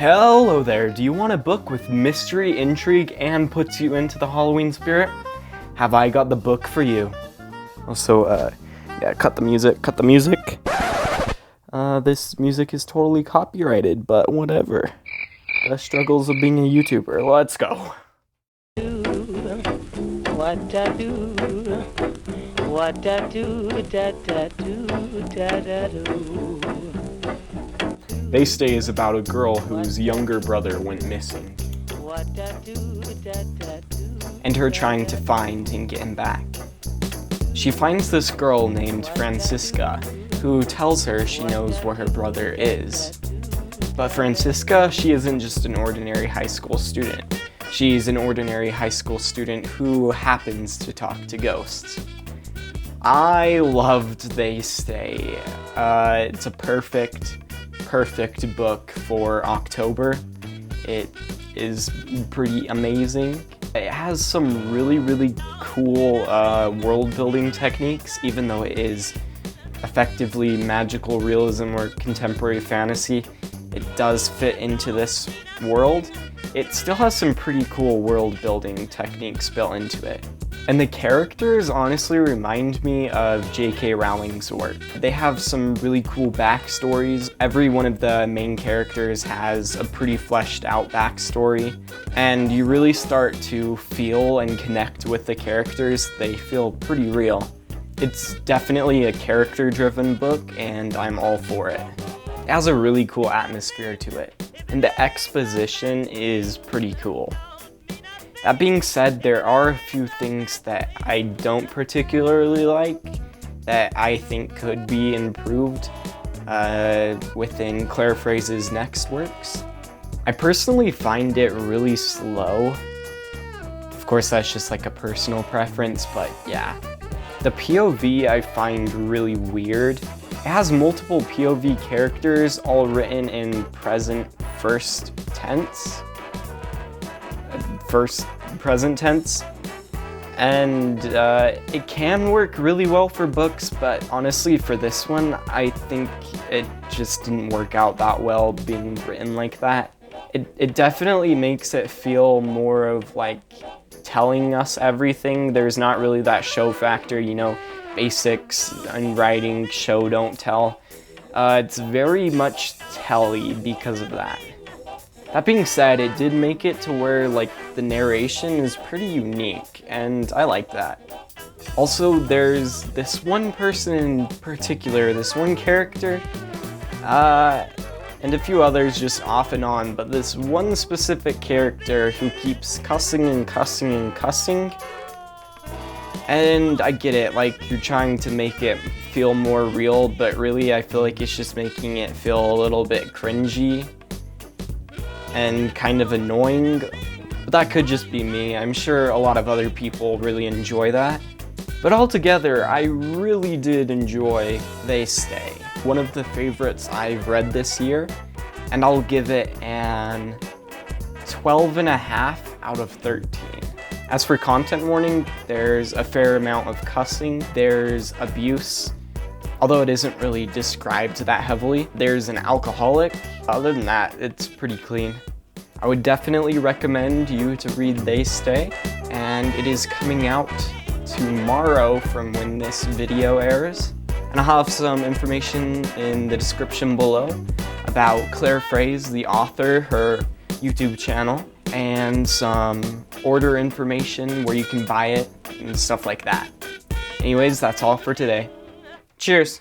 Hello there, do you want a book with mystery, intrigue, and puts you into the Halloween spirit? Have I got the book for you? Also, yeah, cut the music. This music is totally copyrighted, but whatever. The struggles of being a YouTuber, let's go. What I do, da-da-do. They Stay is about a girl whose younger brother went missing, and her trying to find and get him back. She finds this girl named Francisca, who tells her she knows where her brother is. But Francisca, she isn't just an ordinary high school student. She's an ordinary high school student who happens to talk to ghosts. I loved They Stay. It's a perfect book for October. It is pretty amazing. It has some really cool world building techniques, even though it is effectively magical realism or contemporary fantasy. It does fit into this world. It still has some pretty cool world building techniques built into it. And the characters honestly remind me of J.K. Rowling's work. They have some really cool backstories. Every one of the main characters has a pretty fleshed out backstory, and you really start to feel and connect with the characters. They feel pretty real. It's definitely a character-driven book, and I'm all for it. It has a really cool atmosphere to it, and the exposition is pretty cool. That being said, there are a few things that I don't particularly like that I think could be improved within Claire Fraze's next works. I personally find it really slow. Of course, that's just like a personal preference, but yeah. The POV I find really weird. It has multiple POV characters all written in present tense, and it can work really well for books, but honestly for this one I think it just didn't work out that well being written like that. It definitely makes it feel more of like telling us everything. There's not really that show factor, you know, basics in writing, show don't tell. It's very much telly because of that. That being said, it did make it to where like the narration is pretty unique, and I like that. Also, there's this one person in particular, this one character, and a few others just off and on, but this one specific character who keeps cussing and cussing and cussing. And I get it, like you're trying to make it feel more real, but really I feel like it's just making it feel a little bit cringy and kind of annoying, but that could just be me. I'm sure a lot of other people really enjoy that. But altogether, I really did enjoy They Stay. One of the favorites I've read this year, and I'll give it an 12.5 out of 13. As for content warning, there's a fair amount of cussing, there's abuse, although it isn't really described that heavily. There's an alcoholic. Other than that, it's pretty clean. I would definitely recommend you to read They Stay, and it is coming out tomorrow from when this video airs. And I'll have some information in the description below about Claire Fraze, the author, her YouTube channel, and some order information where you can buy it and stuff like that. Anyways, that's all for today. Cheers!